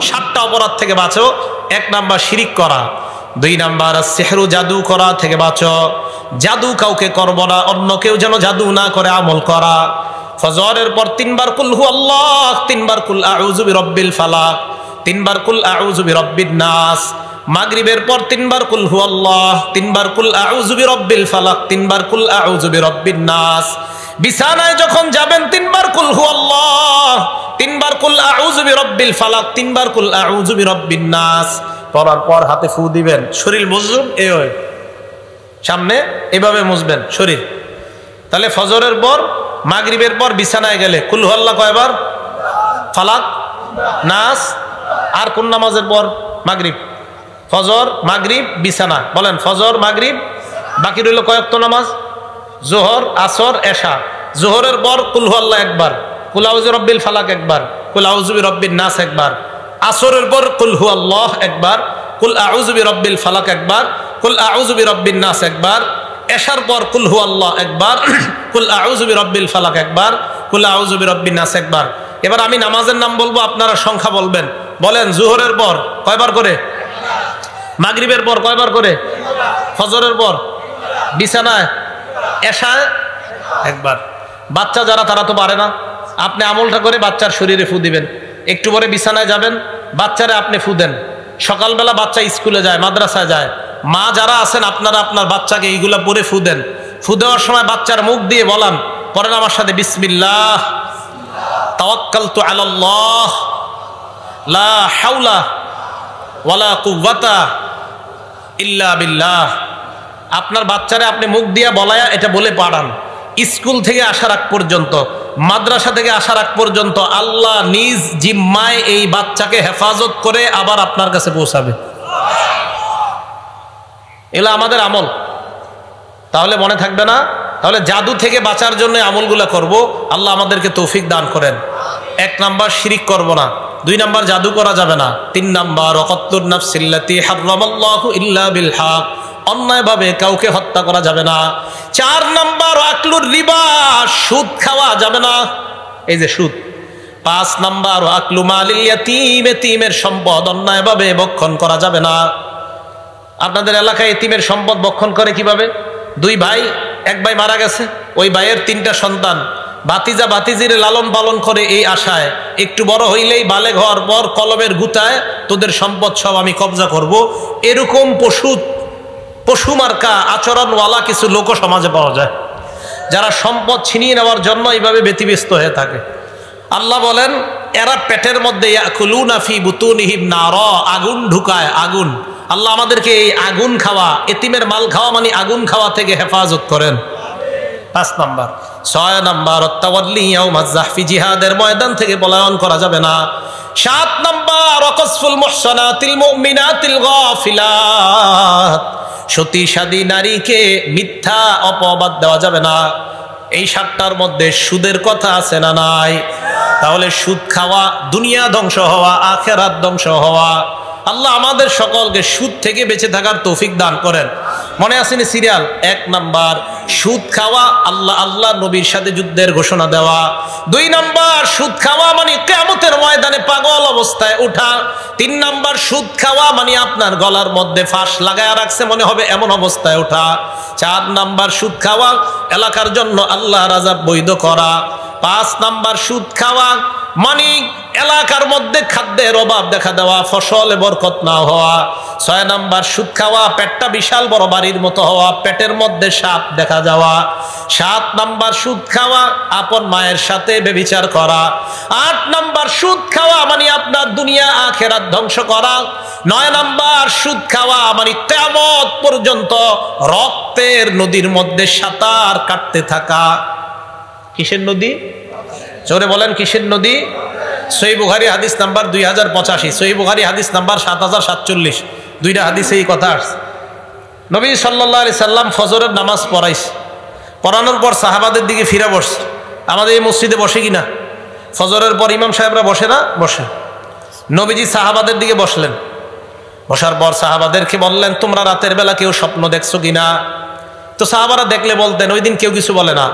7টা অপরাধ থেকে বাঁচো। 1 নাম্বার শিরিক করা, 2 নাম্বার সিহরু জাদু করা থেকে বাঁচো, জাদু কাউকে করব না, অন্য কেউ যেন জাদু না করে আমল করা। ফজরের পর 3 বার কুল হু আল্লাহ, 3 বার কুল আউযু বিরাব্বিল ফালাক, 3 বার কুল আউযু বিরাব্বিন নাস। মাগরিবের পর 3 বার কুল হু আল্লাহ, 3 বার কুল আউযু বিরাব্বিল ফালাক, 3 বার কুল আউযু বিরাব্বিন নাস। বিছানায় যখন যাবেন 3 বার কুল হু আল্লাহ, 3 বার কুল আউযু বিরাব্বিল ফালাক, 3 বার কুল আউযু বিরাব্বিন নাস। পড়ার পর হাতে ফু দিবেন, শরীর মুজুব এই হয় সামনে এভাবে মুছবেন শরীর। তাহলে ফজরের পর মাগরিবের পর বিছানায় গেলে কুল হু আল্লাহ কয়বার? ফালাক, নাস। আর কোন নামাজের পর? মাগরিব, ফজর, মাগরিব, বিছানা। বলেন ফজর, মাগরিব, বাকি রইল কয়েকত নামাজ? জোহর, আসর, এশা। জোহরের পর কুল হু আল্লাহ একবার, কুল আউযু বিরাব্বিল ফালাক একবার, কুল আউযু বিরাব্বিন নাস একবার। আসরের পর কুল হু আল্লাহ একবার, কুল আউযু বিরাব্বিল ফালাক একবার, কুল আউযু বিরাব্বিন নাস একবার। এশার পর কুল হু আল্লাহ একবার, কুল আউযু বিরাব্বিল ফালাক একবার, কুল আউযু বিরাব্বিন নাস একবার। এবার আমি নামাজের নাম বলবো, আপনারা সংখ্যা বলবেন। বলেন জোহরের পর কয়বার করে? মাগরিবের পর কয়বার করে? ফজরের পর বিছানায়, এশায় একবার। বাচ্চা যারা তারা তো পারে না, আপনি আমলটা করে বাচ্চার শরীরে ফু দিবেন। একটু পরে বিছানায় যাবেন, বাচ্চারে আপনি ফু দেন। সকালবেলা বাচ্চা স্কুলে যায়, মাদ্রাসায় যায়, মা যারা আছেন আপনারা আপনার বাচ্চাকে এইগুলা পরে ফু দেন। ফু দেওয়ার সময় বাচ্চার মুখ দিয়ে বলান, পড়েন আমার সাথে, বিসমিল্লাহ তাওয়াক্কালতু আলাল্লাহ লা হাওলা ওয়ালা কুওয়াতা ইল্লা বিল্লাহ। আপনার বাচ্চারে আপনি মুখ দিয়ে বলায়া এটা বলে পাঠান। স্কুল থেকে আসার আগ পর্যন্ত, মাদ্রাসা থেকে আসার আগ পর্যন্ত আল্লাহ নিজ জিম্মায় এই বাচ্চাকে হেফাজত করে আবার আপনার কাছে পৌঁছাবে। এগুলো আমাদের আমল, তাহলে মনে থাকবে না? তাহলে জাদু থেকে বাঁচার জন্য আমলগুলো করব। আল্লাহ আমাদেরকে তৌফিক দান করেন। 1 নাম্বার শিরিক করব না, 2 নাম্বার জাদু করা যাবে না, 3 নাম্বার ওয়াকাতুন নাফসিল্লাতি হারামাল্লাহু ইল্লা বিল হক, অন্যায়ভাবে কাউকে হত্যা করা যাবে না। 4 নাম্বার আকলুর রিবা, সুদ খাওয়া যাবে না, এই যে সুদ। 5 নাম্বার আকলু মালিল ইয়াতীম, এতিমের সম্পদ অন্যায়ভাবে ভক্ষণ করা যাবে না। আপনাদের এলাকায় এতিমের সম্পদ ভক্ষণ করে কিভাবে? 2 ভাই, 1 ভাই মারা গেছে, ওই ভাইয়ের 3টা সন্তান, ভাতিজা ভাতিজিরে লালন পালন করে এই আশায় একটু বড় হইলেই বালেগ হওয়ার পর কলমের গুতায় তোদের সম্পদ সব আমি কবজা করব। এরকম পশু মার্কা আচরণওয়ালা কিছু লোক সমাজে পাওয়া যায়, যারা সম্পদ ছিনিয়ে নেওয়ার জন্য এইভাবে ব্যতিব্যস্ত হয়ে থাকে। আল্লাহ বলেন এরা পেটের মধ্যে ইয়াকুলুনা ফি বুতুনিহিম নারা, আগুন ঢুকায়, আগুন। আল্লাহ আমাদেরকে এই আগুন খাওয়া, এতিমের মাল খাওয়া মানে আগুন খাওয়া থেকে হেফাজত করেন। 5 নাম্বার। 6 নাম্বার তাওয়াল্লি ইয়াউমাজ যাহফি, জিহাদের ময়দান থেকে পলায়ন করা যাবে না। 7 নাম্বার ওয়াকসফুল মুহসানাতিল মুমিনাতিল গাফিলাত, সতীসাধী নারীকে মিথ্যা অপবাদ দেওয়া যাবে না। এই 7টার মধ্যে সুদের কথা আছে না নাই? তাহলে সুদ খাওয়া দুনিয়া ধ্বংস হওয়া, আখিরাত ধ্বংস হওয়া। আল্লাহ আমাদের সকলকে সুদ থেকে বেঁচে থাকার তৌফিক দান করেন। মনে আসেনি সিরিয়াল? 1 নাম্বার সুদ খাওয়া, আল্লাহ নবীর সাথে যুদ্ধের ঘোষণা দেওয়া। 2 নাম্বার সুদ খাওয়া মানে কিয়ামতের ময়দানে পাগল অবস্থায় ওঠা। 3 নাম্বার সুদ খাওয়া মানে আপনার গলার মধ্যে ফাঁস লাগায়া রাখছে মনে হবে এমন অবস্থায় ওঠা। 4 নাম্বার সুদ খাওয়া এলাকার জন্য আল্লাহর আযাব বৈধ করা। 5 নাম্বার সুদ খাওয়া মানে এলাকার মধ্যে খাদ্যের অভাব দেখা দেওয়া, ফসলে বরকত না হওয়া। 6 নাম্বার সুদ খাওয়া পেটটা বিশাল বড় বাড়ির মতো হওয়া, পেটের মধ্যে সাপ দেখা যাওয়া। 7 নাম্বার সুদ খাওয়া আপন মায়ের সাথে ব্যভিচার করা। 8 নাম্বার সুদ খাওয়া মানে আপনার দুনিয়া আখিরাত ধ্বংস করা। 9 নাম্বার সুদ খাওয়া মানে কিয়ামত পর্যন্ত রক্তের নদীর মধ্যে সাঁতার কাটতে থাকা। কিসের নদী? জোরে বলেন কিসের নদী? সহিহ বুখারী হাদিস নাম্বার 2085, সহিহ বুখারী হাদিস নাম্বার 7047। 2টা হাদিসে এই কথা আসছে। নবী সাল্লাল্লাহু আলাইহি সাল্লাম ফজরের নামাজ পড়াইছে, পড়ানোর পর সাহাবাদের দিকে ফিরে বসছে। আমাদের এই মসজিদে বসে কিনা? ফজরের পর ইমাম সাহেবরা বসে না? বসে। নবীজি সাহাবাদের দিকে বসলেন, বসার পর সাহাবাদেরকে বললেন তোমরা রাতের বেলা কেউ স্বপ্ন দেখছো কিনা? তো সাহাবারা দেখলে বলতেন, ওই দিন কেউ কিছু বলে না।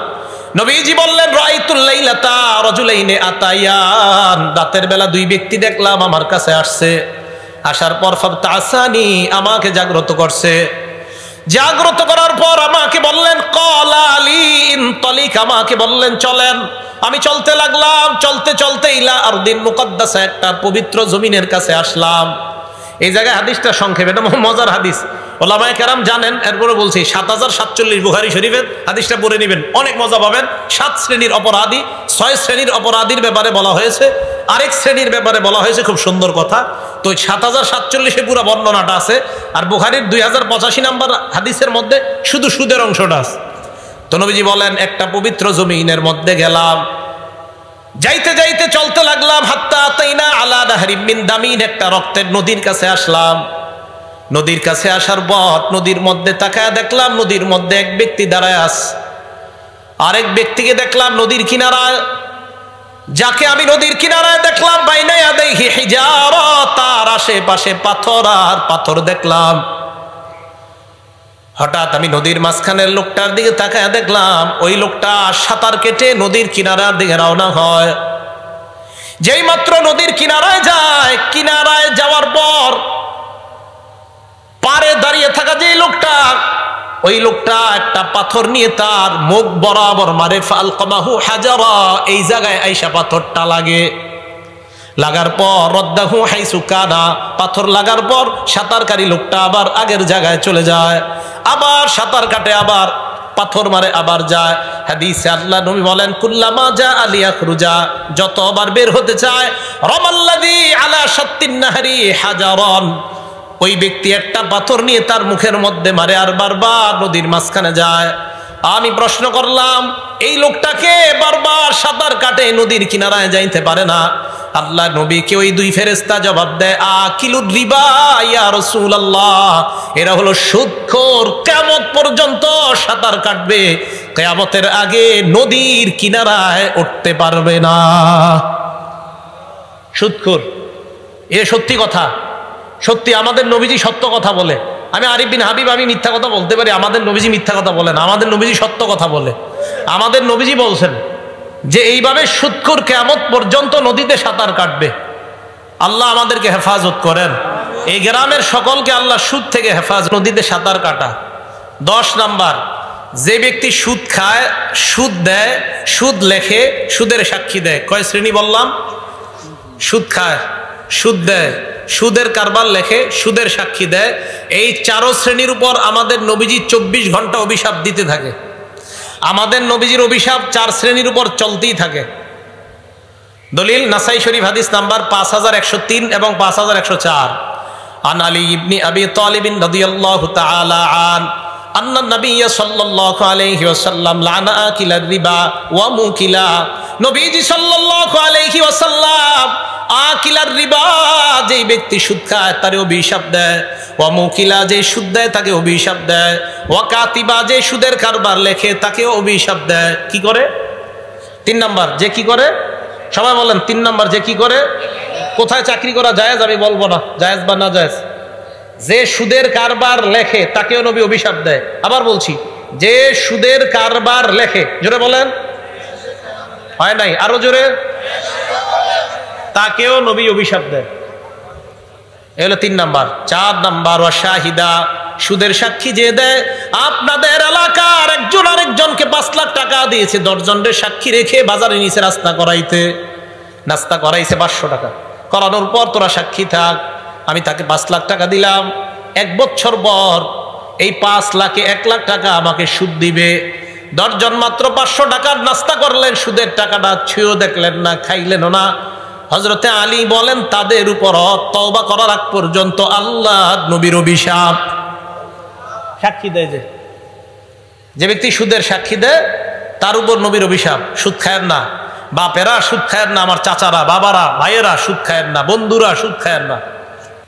নবীজি বললেন রাআইতুল লাইলাতা রাজুলাইনি আতায়ান, রাতের বেলা দুই ব্যক্তি দেখলাম আমার কাছে আসছে, আসার পর ফাবতাসানি, আমাকে জাগ্রত করছে। জাগ্রত করার পর আমাকে বললেন ক্বালা লি ইনতালিক, আমাকে বললেন চলেন। আমি চলতে লাগলাম, চলতে চলতে ইলা আরদিন মুকদ্দাসা, একটা পবিত্র জমিনের কাছে আসলাম। এই জায়গায় হাদিসটা সংক্ষেপে, এটা মজার হাদিস, ওলামায়ে কেরাম জানেন, এরপরে বলছি ৭০৪৭ বুখারী শরীফের হাদিসটা পড়ে নেবেন, অনেক মজা পাবেন। ৭ শ্রেণীর অপরাধী, ৬ শ্রেণীর অপরাধীর ব্যাপারে বলা হয়েছে, আরেক শ্রেণীর ব্যাপারে বলা হয়েছে, খুব সুন্দর কথা। তো ৭০৪৭ পুরো বর্ণনাটা আছে, আর বুখারীর ২০৮৫ নাম্বার হাদিসের মধ্যে শুধু সুদের অংশটা আছে। তো নবীজি বলেন একটা পবিত্র জমিনের মধ্যে গেলাম, যাইতে যাইতে চলতে লাগলাম, হাত্তা আতাইনা আলা নাহরিম মিন দামিন, একটা রক্তের নদীর কাছে আসলাম। নদীর কাছে আসার পর নদীর মধ্যে তাকায় দেখলাম নদীর মধ্যে এক ব্যক্তি দাঁড়ায় আছে, আরেক ব্যক্তিকে দেখলাম নদীর কিনারায়। যাকে আমি নদীর কিনারায় দেখলাম বাইনা ইয়াদাইহি হিজারা, তার আশেপাশে পাথর আর পাথর দেখলাম। হঠাৎ আমি নদীর মাঝখানের লোকটার দিকে তাকায় দেখলাম ওই লোকটা সাঁতার কেটে নদীর কিনারার দিকে রওনা হয়। যেই মাত্র নদীর কিনারায় যায়, কিনারায় যাওয়ার পর পারে দাঁড়িয়ে থাকা যে লোকটা, ওই লোকটা একটা পাথর নিয়ে তার মুখ বরাবর মারে। ফালকামাহু হাজারা, এই জায়গায় আইসা পাথরটা লাগে। লাগার পর রদ্দাহু হাইসু কানা, পাথর লাগার পর সাঁতারকারী লোকটা আবার আগের জায়গায় চলে যায়, আবার সাঁতার কাটে, আবার পাথর মারে, আবার যায়। হাদিসে আল্লাহ নবী বলেন কুল্লামা জা আলিয়াখরুজা, যতবার বের হতে চায়, রামাল্লাযী আলা শাত্তিন নাহরি হাজারান, ওই ব্যক্তি একটা পাথর নিয়ে তার মুখের মধ্যে মারে আর বারবার নদীর মাঝখানে যায়। আমি প্রশ্ন করলাম এই লোকটাকে বারবার সাঁতার কাটে নদীর কিনারায় যাইতে পারে না। আল্লাহ নবীকে ওই দুই ফেরেশতা জবাব দেয় আকিলুর রিবা ইয়া রাসূলুল্লাহ, এরা হলো সুদখোর, কিয়ামত পর্যন্ত সাঁতার কাটবে, কিয়ামতের আগে নদীর কিনারায় উঠতে পারবে না। সুদখোর, এ সত্যি কথা, সত্যি আমাদের নবীজি সত্য কথা বলে। আমি আরিফ বিন হাবিব, আমি মিথ্যা কথা বলতে পারি, আমাদের নবীজি মিথ্যা কথা বলেন, আমাদের নবীজি সত্য কথা বলে। আমাদের নবীজি বলছেন যে এইভাবে সুদখোর কিয়ামত পর্যন্ত নদীতে সাঁতার কাটবে। আল্লাহ আমাদেরকে হেফাজত করেন, এই গ্রামের সকলকে আল্লাহ সুদ থেকে হেফাজত। নদীতে সাঁতার কাটা। 10 নাম্বার, যে ব্যক্তি সুদ খায়, সুদ দেয়, সুদ লেখে, সুদের সাক্ষী দেয়। কয় শ্রেণী বললাম? সুদ খায়, সুদ দেয়, সুদের কারবার লেখে, সুদের সাক্ষী দেয়। এই 4 শ্রেণীর উপর আমাদের নবীজি 24 ঘন্টা অভিশাপ দিতে থাকে। আমাদের নবীজির অভিশাপ 4 শ্রেণীর উপর চলতেই থাকে। দলিল নাসাই শরীফ হাদিস নাম্বার 5103 এবং 5104। আন আলী ইবনে আবি তালিব রাদিয়াল্লাহু তাআলা আন আন্না নবী সাল্লাল্লাহু আলাইহি ওয়াসাল্লাম লানা আকিলার রিবা ওয়া মুকিলা, নবীজি সাল্লাল্লাহু আলাইহি ওয়াসাল্লাম আকিলার রিবা, যেই ব্যক্তি সুদ খায় তার অভিশাপ দেয়, ওয়া মুকিলা, যে সুদ দেয় তাকে অভিশাপ দেয়, ওয়া কাতিবা, যে সুদের কারবার লেখে তাকে অভিশাপ দেয়। কি করে? 3 নাম্বার, যে কি করে? সবাই বলেন 3 নাম্বার, যে কি করে? কোথায় চাকরি করা জায়েজ আমি বলবো না, জায়েজ বা না জায়েজ। যে সুদের কারবার লেখে তাকেও নবী অভিশাপ দেয়। আবার বলছি, যে সুদের কারবার লেখে, জোরে বলেন, হয় নাই, আরো জোরে, তাকেও নবী অভিশাপ দেয়। এ হলো 3 নাম্বার। 4 নাম্বার, ওয়া শাহিদা, সুদের সাক্ষী যে দেয়। আপনাদের এলাকার একজন আরেকজনকে 5 লাখ টাকা দিয়েছে, 10 জনের সাক্ষী রেখে বাজারে নিচে নাস্তা করাইতে, নাস্তা করাইছে 500 টাকা, করানোর পর তোরা সাক্ষী থাক, আমি তাকে 5 লাখ টাকা দিলাম, 1 বছর পর এই 5 লাখে 1 লাখ টাকা আমাকে সুদ দিবে। 10 জন মাত্র 500 টাকার নাস্তা করলেন, সুদের টাকাটা ছুঁয়েও দেখলেন না, খাইলেন না। হযরতে আলী বলেন তাদের উপর তওবা করার আগ পর্যন্ত আল্লাহ নবীর অভিশাপ। সাক্ষী দেয়, যে ব্যক্তি সুদের সাক্ষী দেয় তার উপর নবীর অভিশাপ। সুদ খায়েন না, বাপেরা সুদ খায়েন না, আমার চাচারা, বাবারা, ভাইয়েরা সুদ খায়েন না, বন্ধুরা সুদ খায়েন না।